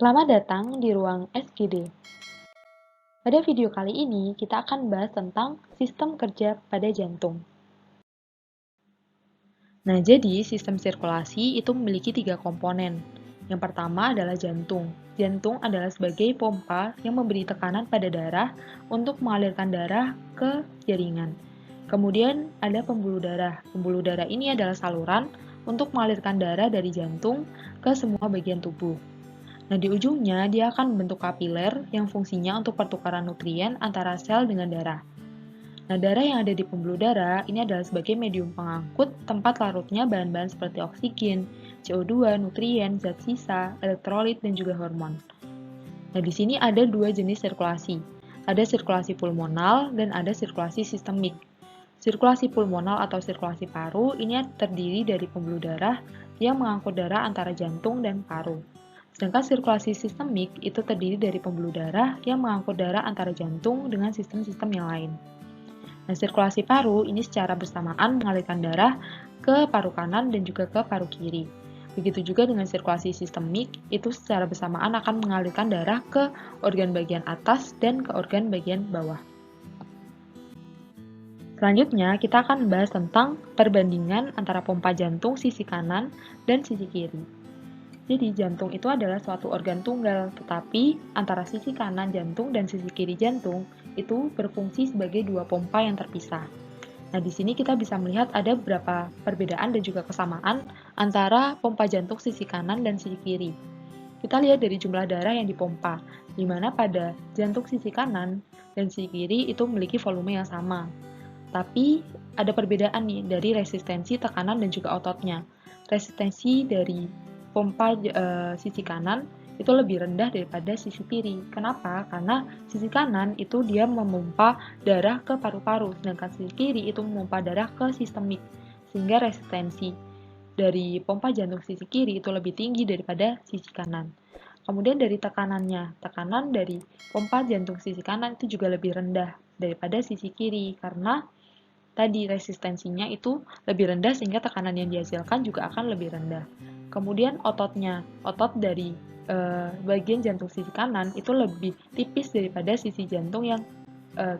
Selamat datang di ruang SGD. Pada video kali ini, kita akan bahas tentang sistem kerja pada jantung. Nah, jadi sistem sirkulasi itu memiliki 3 komponen. Yang pertama adalah jantung. Jantung adalah sebagai pompa yang memberi tekanan pada darah untuk mengalirkan darah ke jaringan. Kemudian ada pembuluh darah. Pembuluh darah ini adalah saluran untuk mengalirkan darah dari jantung ke semua bagian tubuh. Nah, di ujungnya dia akan membentuk kapiler yang fungsinya untuk pertukaran nutrien antara sel dengan darah. Nah, darah yang ada di pembuluh darah ini adalah sebagai medium pengangkut tempat larutnya bahan-bahan seperti oksigen, CO2, nutrien, zat sisa, elektrolit, dan juga hormon. Nah, di sini ada 2 jenis sirkulasi. Ada sirkulasi pulmonal dan ada sirkulasi sistemik. Sirkulasi pulmonal atau sirkulasi paru ini terdiri dari pembuluh darah yang mengangkut darah antara jantung dan paru. Sedangkan sirkulasi sistemik itu terdiri dari pembuluh darah yang mengangkut darah antara jantung dengan sistem-sistem yang lain. Nah, sirkulasi paru ini secara bersamaan mengalirkan darah ke paru kanan dan juga ke paru kiri. Begitu juga dengan sirkulasi sistemik, itu secara bersamaan akan mengalirkan darah ke organ bagian atas dan ke organ bagian bawah. Selanjutnya, kita akan membahas tentang perbandingan antara pompa jantung sisi kanan dan sisi kiri. Jadi, jantung itu adalah suatu organ tunggal, tetapi antara sisi kanan jantung dan sisi kiri jantung itu berfungsi sebagai 2 pompa yang terpisah. Nah, di sini kita bisa melihat ada beberapa perbedaan dan juga kesamaan antara pompa jantung sisi kanan dan sisi kiri. Kita lihat dari jumlah darah yang dipompa, di mana pada jantung sisi kanan dan sisi kiri itu memiliki volume yang sama. Tapi ada perbedaan nih dari resistensi tekanan dan juga ototnya. Resistensi dari pompa sisi kanan itu lebih rendah daripada sisi kiri. Kenapa? Karena sisi kanan itu dia memompa darah ke paru-paru, sedangkan sisi kiri itu memompa darah ke sistemik. Sehingga resistensi dari pompa jantung sisi kiri itu lebih tinggi daripada sisi kanan. Kemudian dari tekanannya, tekanan dari pompa jantung sisi kanan itu juga lebih rendah daripada sisi kiri, karena tadi resistensinya itu lebih rendah sehingga tekanan yang dihasilkan juga akan lebih rendah. Kemudian ototnya, otot dari bagian jantung sisi kanan itu lebih tipis daripada sisi jantung yang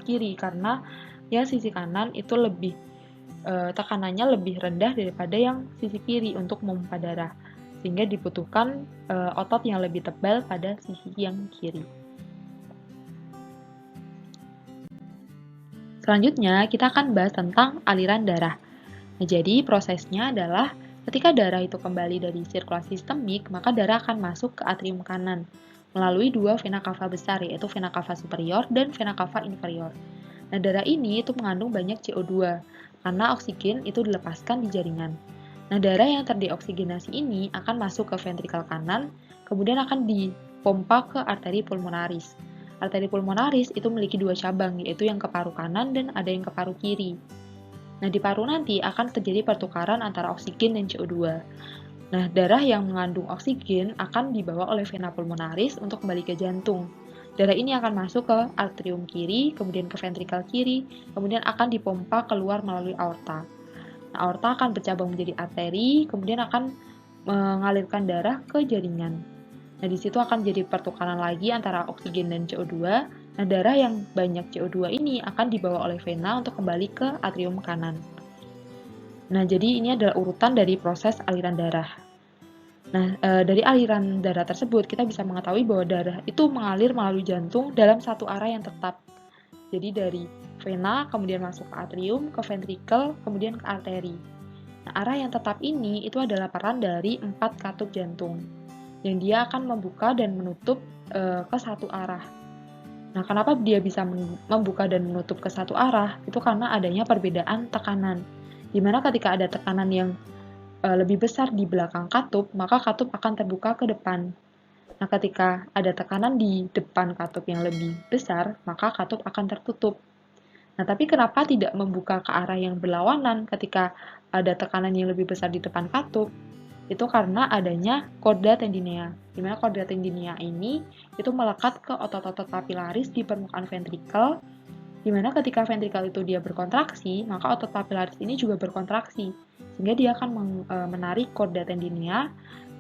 kiri, karena yang sisi kanan itu lebih tekanannya lebih rendah daripada yang sisi kiri untuk memompa darah, sehingga dibutuhkan otot yang lebih tebal pada sisi yang kiri. Selanjutnya, kita akan bahas tentang aliran darah. Nah, jadi prosesnya adalah ketika darah itu kembali dari sirkulasi sistemik, maka darah akan masuk ke atrium kanan melalui 2 vena cava besar, yaitu vena cava superior dan vena cava inferior. Nah, darah ini itu mengandung banyak CO2 karena oksigen itu dilepaskan di jaringan. Nah, darah yang terdioksigenasi ini akan masuk ke ventrikel kanan, kemudian akan dipompa ke arteri pulmonaris. Arteri pulmonaris itu memiliki 2 cabang, yaitu yang ke paru kanan dan ada yang ke paru kiri. Nah, di paru nanti akan terjadi pertukaran antara oksigen dan CO2. Nah, darah yang mengandung oksigen akan dibawa oleh vena pulmonaris untuk kembali ke jantung. Darah ini akan masuk ke atrium kiri, kemudian ke ventrikel kiri, kemudian akan dipompa keluar melalui aorta. Nah, aorta akan bercabang menjadi arteri, kemudian akan mengalirkan darah ke jaringan. Nah, di situ akan jadi pertukaran lagi antara oksigen dan CO2. Nah, darah yang banyak CO2 ini akan dibawa oleh vena untuk kembali ke atrium kanan. Nah, jadi ini adalah urutan dari proses aliran darah. Nah, dari aliran darah tersebut, kita bisa mengetahui bahwa darah itu mengalir melalui jantung dalam satu arah yang tetap. Jadi dari vena, kemudian masuk ke atrium, ke ventrikel, kemudian ke arteri. Nah, arah yang tetap ini itu adalah peran dari 4 katup jantung, yang dia akan membuka dan menutup ke satu arah. Nah, kenapa dia bisa membuka dan menutup ke satu arah? Itu karena adanya perbedaan tekanan. Dimana ketika ada tekanan yang lebih besar di belakang katup, maka katup akan terbuka ke depan. Nah, ketika ada tekanan di depan katup yang lebih besar, maka katup akan tertutup. Nah, tapi kenapa tidak membuka ke arah yang berlawanan ketika ada tekanan yang lebih besar di depan katup? Itu karena adanya chorda tendinea. Di mana chorda tendinea ini itu melekat ke otot-otot papilaris di permukaan ventrikel, di mana ketika ventrikel itu dia berkontraksi, maka otot papilaris ini juga berkontraksi, sehingga dia akan menarik chorda tendinea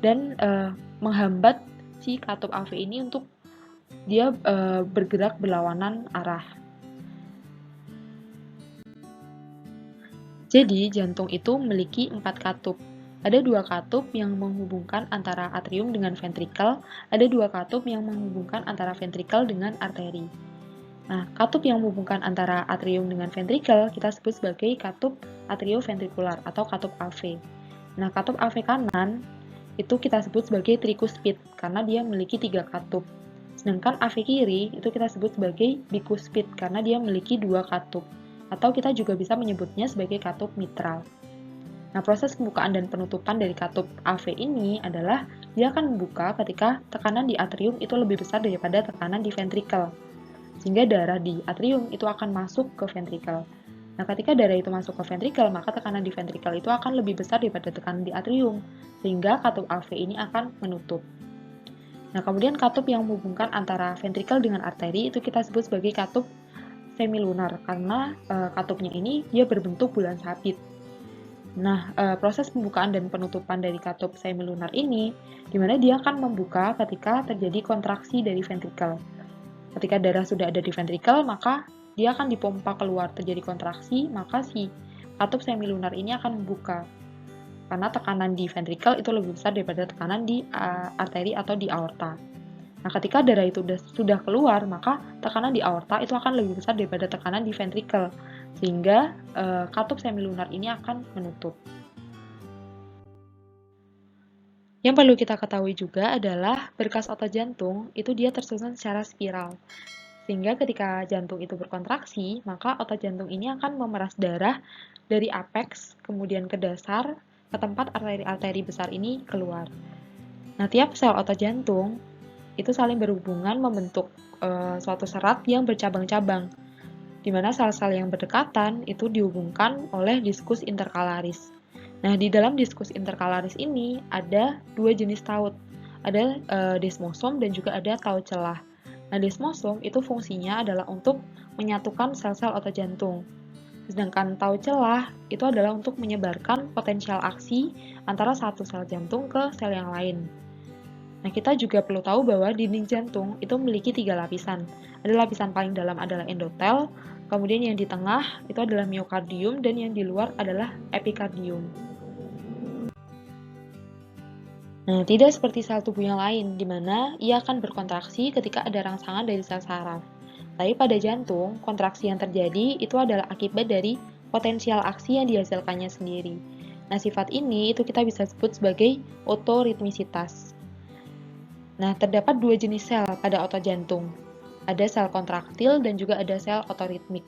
dan menghambat si katup AV ini untuk dia bergerak berlawanan arah. Jadi, jantung itu memiliki 4 katup. Ada 2 katup yang menghubungkan antara atrium dengan ventrikel, ada 2 katup yang menghubungkan antara ventrikel dengan arteri. Nah, katup yang menghubungkan antara atrium dengan ventrikel kita sebut sebagai katup atrioventrikular atau katup AV. Nah, katup AV kanan itu kita sebut sebagai trikuspid karena dia memiliki 3 katup. Sedangkan AV kiri itu kita sebut sebagai bikuspid karena dia memiliki 2 katup. Atau kita juga bisa menyebutnya sebagai katup mitral. Nah, proses pembukaan dan penutupan dari katup AV ini adalah dia akan membuka ketika tekanan di atrium itu lebih besar daripada tekanan di ventrikel. Sehingga darah di atrium itu akan masuk ke ventrikel. Nah, ketika darah itu masuk ke ventrikel, maka tekanan di ventrikel itu akan lebih besar daripada tekanan di atrium, sehingga katup AV ini akan menutup. Nah, kemudian katup yang menghubungkan antara ventrikel dengan arteri itu kita sebut sebagai katup semilunar, karena katupnya ini dia berbentuk bulan sabit. Nah, proses pembukaan dan penutupan dari katup semilunar ini, di mana dia akan membuka ketika terjadi kontraksi dari ventrikel. Ketika darah sudah ada di ventrikel, maka dia akan dipompa keluar, terjadi kontraksi, maka si katup semilunar ini akan membuka. Karena tekanan di ventrikel itu lebih besar daripada tekanan di arteri atau di aorta. Nah, ketika darah itu sudah keluar, maka tekanan di aorta itu akan lebih besar daripada tekanan di ventrikel, sehingga katup semilunar ini akan menutup. Yang perlu kita ketahui juga adalah berkas otot jantung itu dia tersusun secara spiral. Sehingga ketika jantung itu berkontraksi, maka otot jantung ini akan memeras darah dari apeks, kemudian ke dasar, ke tempat arteri-arteri besar ini keluar. Nah, tiap sel otot jantung itu saling berhubungan membentuk suatu serat yang bercabang-cabang, di mana sel-sel yang berdekatan itu dihubungkan oleh diskus interkalaris. Nah, di dalam diskus interkalaris ini ada 2 jenis taut, ada desmosom dan juga ada taut celah. Nah, desmosom itu fungsinya adalah untuk menyatukan sel-sel otot jantung. Sedangkan taut celah itu adalah untuk menyebarkan potensial aksi antara satu sel jantung ke sel yang lain. Nah, kita juga perlu tahu bahwa dinding jantung itu memiliki 3 lapisan. Ada lapisan paling dalam adalah endotel, kemudian yang di tengah itu adalah miokardium, dan yang di luar adalah epikardium. Nah, tidak seperti sel tubuh yang lain, di mana ia akan berkontraksi ketika ada rangsangan dari sel saraf. Tapi pada jantung, kontraksi yang terjadi itu adalah akibat dari potensial aksi yang dihasilkannya sendiri. Nah, sifat ini itu kita bisa sebut sebagai otoritmisitas. Nah, terdapat 2 jenis sel pada otot jantung. Ada sel kontraktil dan juga ada sel otoritmik.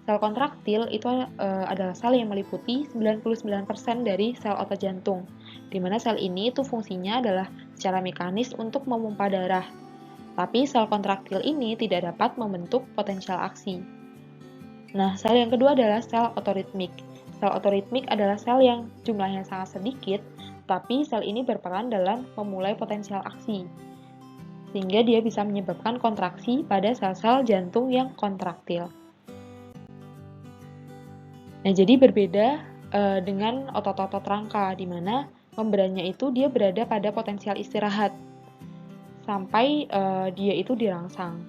Sel kontraktil itu adalah sel yang meliputi 99% dari sel otot jantung, di mana sel ini itu fungsinya adalah secara mekanis untuk memompa darah. Tapi sel kontraktil ini tidak dapat membentuk potensial aksi. Nah, sel yang kedua adalah sel otoritmik. Sel otoritmik adalah sel yang jumlahnya sangat sedikit, tapi sel ini berperan dalam memulai potensial aksi, sehingga dia bisa menyebabkan kontraksi pada sel-sel jantung yang kontraktil. Nah, jadi berbeda dengan otot-otot rangka, di mana membrannya itu dia berada pada potensial istirahat sampai dia itu dirangsang.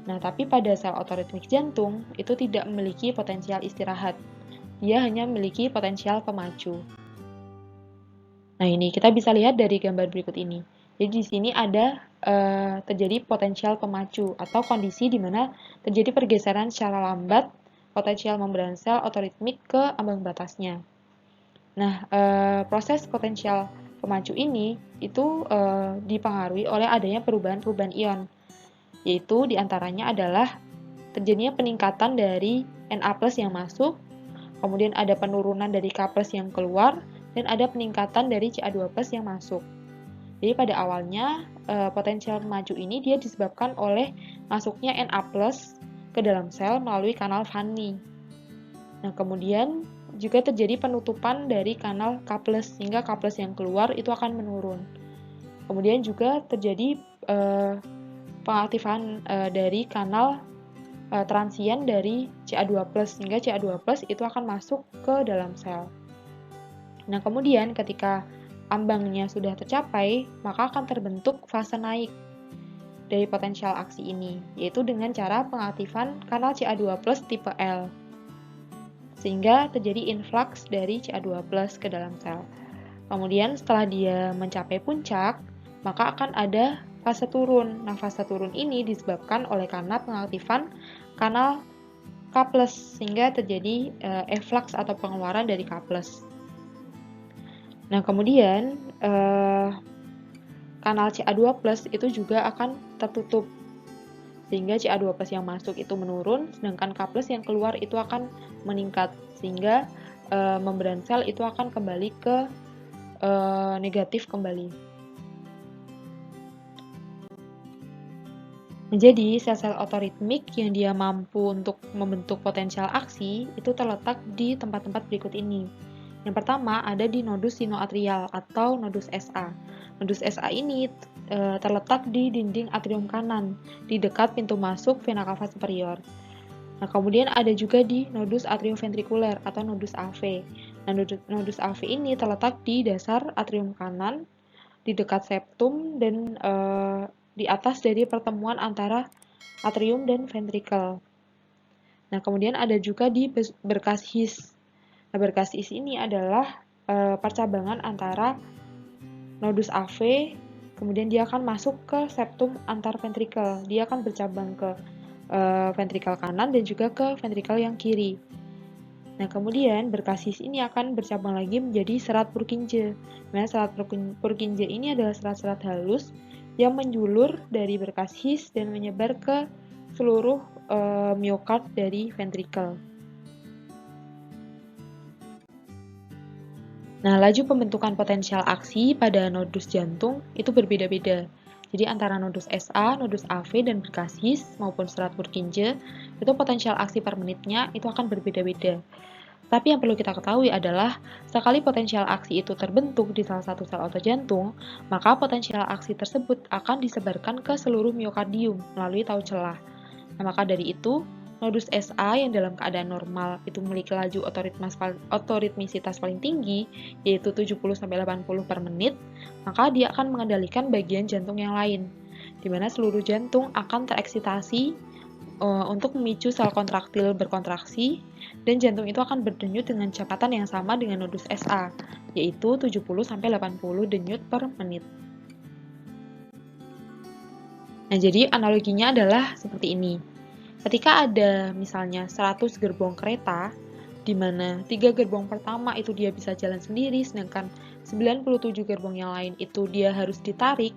Nah, tapi pada sel otoritmik jantung itu tidak memiliki potensial istirahat. Dia hanya memiliki potensial pemacu. Nah, ini kita bisa lihat dari gambar berikut ini. Jadi di sini ada terjadi potensial pemacu atau kondisi di mana terjadi pergeseran secara lambat potensial membran sel otoritmik ke ambang batasnya. Nah, proses potensial pemacu ini itu dipengaruhi oleh adanya perubahan-perubahan ion, yaitu diantaranya adalah terjadinya peningkatan dari Na+ yang masuk, kemudian ada penurunan dari K+ yang keluar, dan ada peningkatan dari Ca2+ yang masuk. Jadi pada awalnya potensial pemacu ini dia disebabkan oleh masuknya Na+ ke dalam sel melalui kanal Vanni. Nah, kemudian juga terjadi penutupan dari kanal K+, sehingga K+ yang keluar itu akan menurun. Kemudian juga terjadi pengaktifan dari kanal transien dari Ca2+, sehingga Ca2+ itu akan masuk ke dalam sel. Nah, kemudian ketika ambangnya sudah tercapai, maka akan terbentuk fase naik dari potensial aksi ini, yaitu dengan cara pengaktifan kanal Ca2+ tipe L, sehingga terjadi influx dari Ca2+ ke dalam sel. Kemudian setelah dia mencapai puncak, maka akan ada fase turun. Nah, fase turun ini disebabkan oleh karena pengaktifan kanal K+, sehingga terjadi efflux atau pengeluaran dari K+. Nah, kemudian kanal Ca2+ itu juga akan tertutup, sehingga Ca2+ yang masuk itu menurun, sedangkan K+ yang keluar itu akan meningkat, sehingga membran sel itu akan kembali ke negatif kembali. Jadi, sel-sel otoritmik yang dia mampu untuk membentuk potensial aksi itu terletak di tempat-tempat berikut ini. Yang pertama ada di nodus sinoatrial atau nodus SA. Nodus SA ini terletak di dinding atrium kanan, di dekat pintu masuk vena cava superior. Nah, kemudian ada juga di nodus atrioventrikuler atau nodus AV. Nah, nodus AV ini terletak di dasar atrium kanan, di dekat septum dan di atas dari pertemuan antara atrium dan ventricle. Nah, kemudian ada juga di berkas His. Nah, berkas His ini adalah percabangan antara nodus AV, kemudian dia akan masuk ke septum antar ventricle. Dia akan bercabang ke ventricle kanan dan juga ke ventricle yang kiri. Nah, kemudian berkas His ini akan bercabang lagi menjadi serat Purkinje. Nah, serat Purkinje ini adalah serat-serat halus yang menjulur dari berkas His dan menyebar ke seluruh miokard dari ventricle. Nah, laju pembentukan potensial aksi pada nodus jantung itu berbeda-beda. Jadi antara nodus SA, nodus AV, dan berkas His maupun serat Purkinje itu potensial aksi per menitnya itu akan berbeda-beda. Tapi yang perlu kita ketahui adalah, sekali potensial aksi itu terbentuk di salah satu sel otot jantung, maka potensial aksi tersebut akan disebarkan ke seluruh miokardium melalui tahu celah. Nah, maka dari itu, nodus SA yang dalam keadaan normal itu memiliki laju otoritmisitas paling tinggi, yaitu 70-80 per menit, maka dia akan mengendalikan bagian jantung yang lain, di mana seluruh jantung akan tereksitasi untuk memicu sel kontraktil berkontraksi, dan jantung itu akan berdenyut dengan kecepatan yang sama dengan nodus SA, yaitu 70-80 denyut per menit. Nah, jadi analoginya adalah seperti ini. Ketika ada misalnya 100 gerbong kereta, di mana 3 gerbong pertama itu dia bisa jalan sendiri, sedangkan 97 gerbong yang lain itu dia harus ditarik.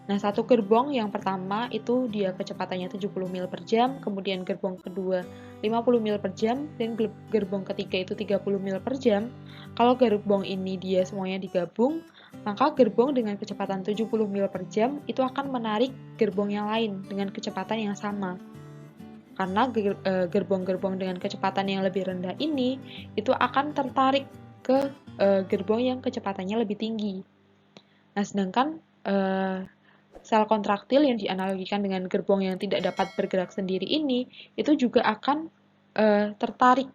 Nah, satu gerbong yang pertama itu dia kecepatannya 70 mil per jam, kemudian gerbong kedua 50 mil per jam, dan gerbong ketiga itu 30 mil per jam. Kalau gerbong ini dia semuanya digabung, maka gerbong dengan kecepatan 70 mil per jam itu akan menarik gerbong yang lain dengan kecepatan yang sama. Karena gerbong-gerbong dengan kecepatan yang lebih rendah ini itu akan tertarik ke gerbong yang kecepatannya lebih tinggi. Nah, sedangkan sel kontraktil yang dianalogikan dengan gerbong yang tidak dapat bergerak sendiri ini, itu juga akan tertarik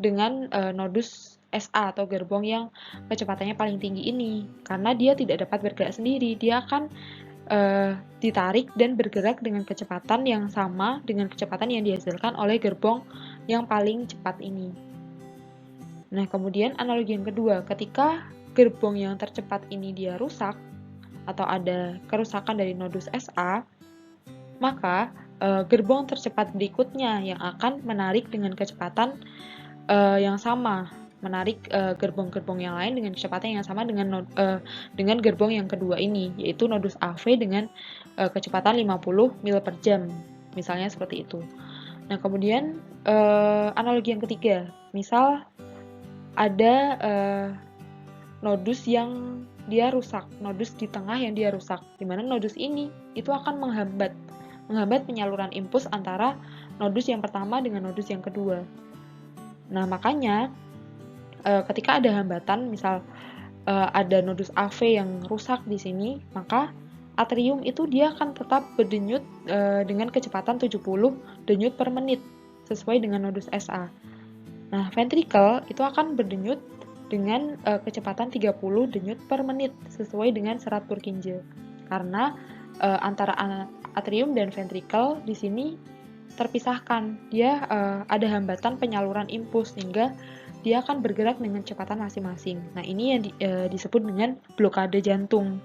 dengan nodus SA atau gerbong yang kecepatannya paling tinggi ini. Karena dia tidak dapat bergerak sendiri, dia akan ditarik dan bergerak dengan kecepatan yang sama dengan kecepatan yang dihasilkan oleh gerbong yang paling cepat ini. Nah, kemudian analogi yang kedua, ketika gerbong yang tercepat ini dia rusak, atau ada kerusakan dari nodus SA, maka gerbong tercepat berikutnya yang akan menarik dengan kecepatan yang sama, menarik gerbong-gerbong yang lain dengan kecepatan yang sama dengan gerbong yang kedua ini, yaitu nodus AV dengan kecepatan 50 mil per jam, misalnya seperti itu. Nah, kemudian analogi yang ketiga, misal ada nodus yang dia rusak, nodus di tengah yang dia rusak, di mana nodus ini itu akan menghambat penyaluran impuls antara nodus yang pertama dengan nodus yang kedua. Nah, makanya ketika ada hambatan, misal ada nodus AV yang rusak di sini, maka atrium itu dia akan tetap berdenyut dengan kecepatan 70 denyut per menit, sesuai dengan nodus SA. Nah, ventricle itu akan berdenyut dengan kecepatan 30 denyut per menit sesuai dengan serat Purkinje. Karena antara atrium dan ventrikel di sini terpisahkan. Dia ada hambatan penyaluran impuls sehingga dia akan bergerak dengan kecepatan masing-masing. Nah, ini yang disebut dengan blokade jantung.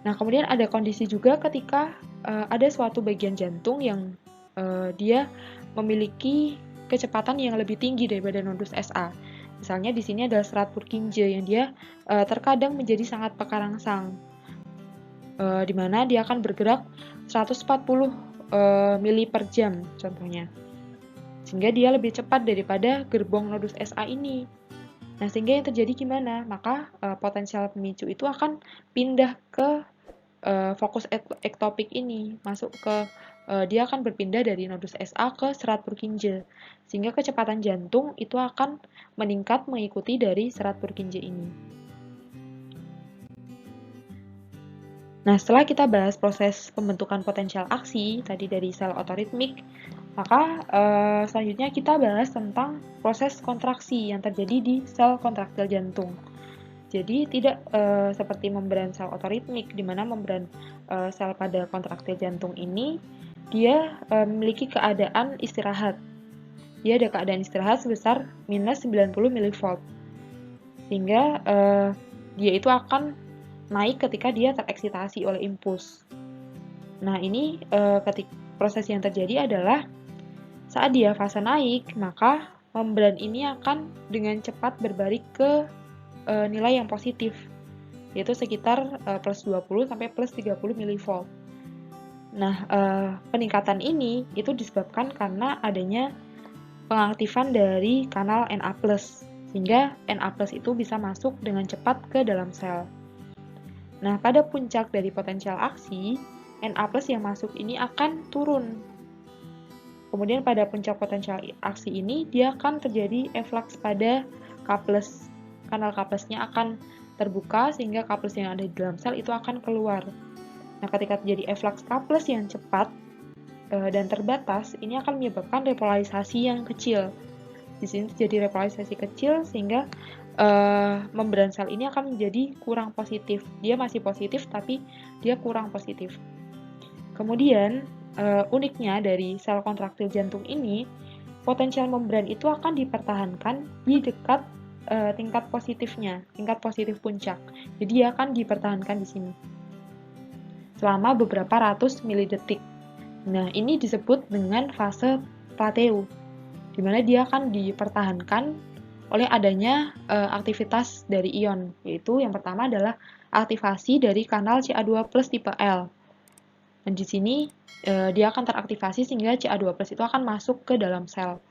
Nah, kemudian ada kondisi juga ketika ada suatu bagian jantung yang dia memiliki kecepatan yang lebih tinggi daripada nodus SA. Misalnya di sini adalah serat Purkinje yang dia terkadang menjadi sangat pekarangsang, di mana dia akan bergerak 140 mili per jam contohnya. Sehingga dia lebih cepat daripada gerbong nodus SA ini. Nah, sehingga yang terjadi gimana? Maka potensial pemicu itu akan pindah ke fokus ektopik ini, masuk ke dia akan berpindah dari nodus SA ke serat Purkinje, sehingga kecepatan jantung itu akan meningkat mengikuti dari serat Purkinje ini. Nah, setelah kita bahas proses pembentukan potensial aksi tadi dari sel otoritmik, maka selanjutnya kita bahas tentang proses kontraksi yang terjadi di sel kontraktil jantung. Jadi tidak seperti membran sel otoritmik, di mana membran sel pada kontraktil jantung ini dia memiliki keadaan istirahat. Dia ada keadaan istirahat sebesar minus 90 mV. Sehingga dia itu akan naik ketika dia tereksitasi oleh impuls. Nah, ini ketika proses yang terjadi adalah saat dia fase naik, maka membran ini akan dengan cepat berbalik ke nilai yang positif, yaitu sekitar plus 20 sampai plus 30 mV. Nah, peningkatan ini itu disebabkan karena adanya pengaktifan dari kanal Na+, sehingga Na+ itu bisa masuk dengan cepat ke dalam sel. Nah, pada puncak dari potensial aksi, Na+ yang masuk ini akan turun. Kemudian pada puncak potensial aksi ini, dia akan terjadi efflux pada K+. Kanal K+-nya akan terbuka sehingga K+ yang ada di dalam sel itu akan keluar. Nah, ketika terjadi efflux K+ yang cepat dan terbatas, ini akan menyebabkan repolarisasi yang kecil. Di sini terjadi repolarisasi kecil sehingga membran sel ini akan menjadi kurang positif. Dia masih positif tapi dia kurang positif. Kemudian uniknya dari sel kontraktil jantung ini, potensial membran itu akan dipertahankan di dekat tingkat positifnya, tingkat positif puncak. Jadi dia akan dipertahankan di sini selama beberapa ratus milidetik. Nah, ini disebut dengan fase plateu, di mana dia akan dipertahankan oleh adanya aktivitas dari ion, yaitu yang pertama adalah aktivasi dari kanal Ca2+ tipe L. Dan di sini dia akan teraktivasi sehingga Ca2+ itu akan masuk ke dalam sel.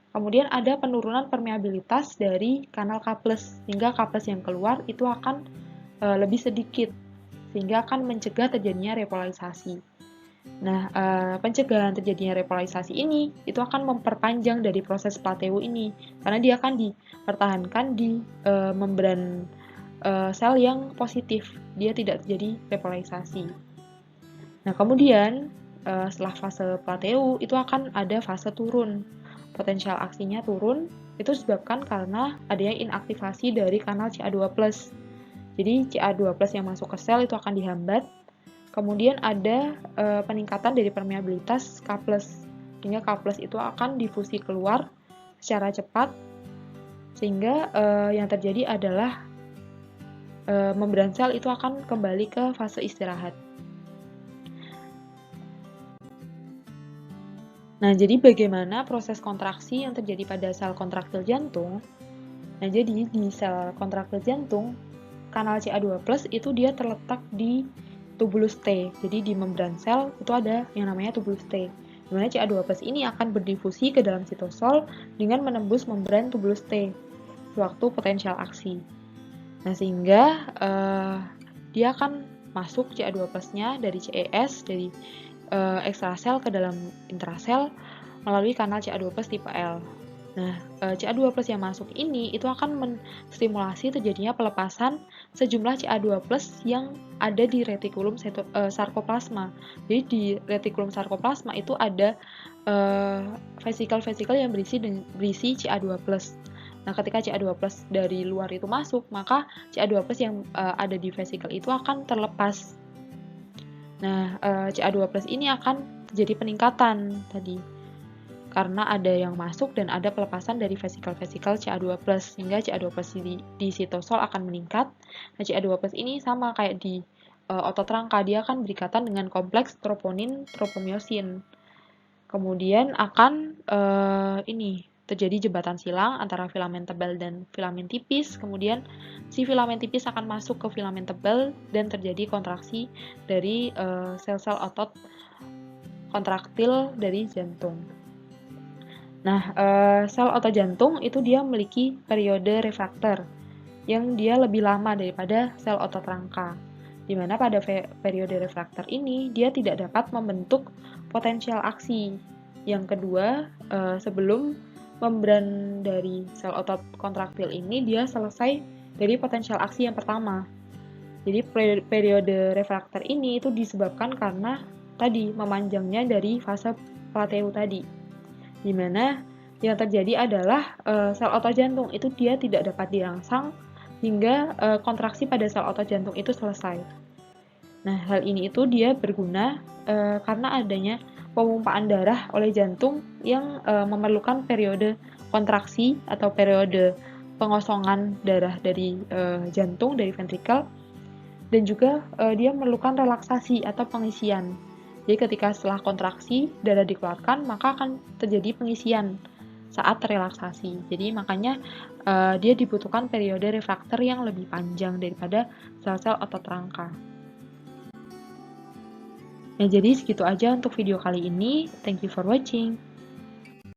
Kemudian ada penurunan permeabilitas dari kanal K+, sehingga K+ yang keluar itu akan lebih sedikit, sehingga akan mencegah terjadinya repolarisasi. Nah, pencegahan terjadinya repolarisasi ini itu akan memperpanjang dari proses plateu ini, karena dia akan dipertahankan di membran sel yang positif, dia tidak terjadi repolarisasi. Nah, kemudian setelah fase plateu itu akan ada fase turun. Potensial aksinya turun, itu disebabkan karena adanya inaktivasi dari kanal Ca2+. Jadi Ca2+ yang masuk ke sel itu akan dihambat. Kemudian ada peningkatan dari permeabilitas K+, sehingga K+ itu akan difusi keluar secara cepat, sehingga yang terjadi adalah membran sel itu akan kembali ke fase istirahat. Nah, jadi bagaimana proses kontraksi yang terjadi pada sel kontraktil jantung? Nah, jadi di sel kontraktil jantung, kanal Ca2+ itu dia terletak di tubulus T. Jadi di membran sel itu ada yang namanya tubulus T. Di mana Ca2+ ini akan berdifusi ke dalam sitosol dengan menembus membran tubulus T sewaktu potensial aksi. Nah, sehingga dia akan masuk Ca2+-nya dari CES, dari ekstrasel ke dalam intrasel melalui kanal Ca2+ tipe L. Nah, Ca2+ yang masuk ini itu akan menstimulasi terjadinya pelepasan sejumlah Ca2+ yang ada di retikulum sarkoplasma. Jadi di retikulum sarkoplasma itu ada vesikel-vesikel yang berisi Ca2+. Nah, ketika Ca2+ dari luar itu masuk, maka Ca2+ yang ada di vesikel itu akan terlepas. Nah, Ca2+ ini akan terjadi peningkatan tadi, karena ada yang masuk dan ada pelepasan dari vesikel-vesikel Ca2+, sehingga Ca2+ di sitosol akan meningkat. Nah, Ca2+ ini sama kayak di otot rangka, dia akan berikatan dengan kompleks troponin tropomyosin. Kemudian akan terjadi jembatan silang antara filamen tebal dan filamen tipis. Kemudian si filamen tipis akan masuk ke filamen tebal dan terjadi kontraksi dari sel-sel otot kontraktil dari jantung. Nah, sel otot jantung itu dia memiliki periode refraktor yang dia lebih lama daripada sel otot rangka, di mana pada periode refraktor ini dia tidak dapat membentuk potensial aksi. Yang kedua, sebelum membran dari sel otot kontraktil ini dia selesai dari potensial aksi yang pertama. Jadi periode refraktor ini itu disebabkan karena tadi memanjangnya dari fase plateu tadi, di mana yang terjadi adalah sel otot jantung itu dia tidak dapat dirangsang hingga kontraksi pada sel otot jantung itu selesai. Nah, hal ini itu dia berguna karena adanya pemumpaan darah oleh jantung yang memerlukan periode kontraksi atau periode pengosongan darah dari jantung, dari ventrikel, dan juga dia memerlukan relaksasi atau pengisian. Jadi ketika setelah kontraksi darah dikeluarkan, maka akan terjadi pengisian saat relaksasi. Jadi makanya dia dibutuhkan periode refraktor yang lebih panjang daripada sel-sel otot rangka. Nah, jadi segitu aja untuk video kali ini. Thank you for watching.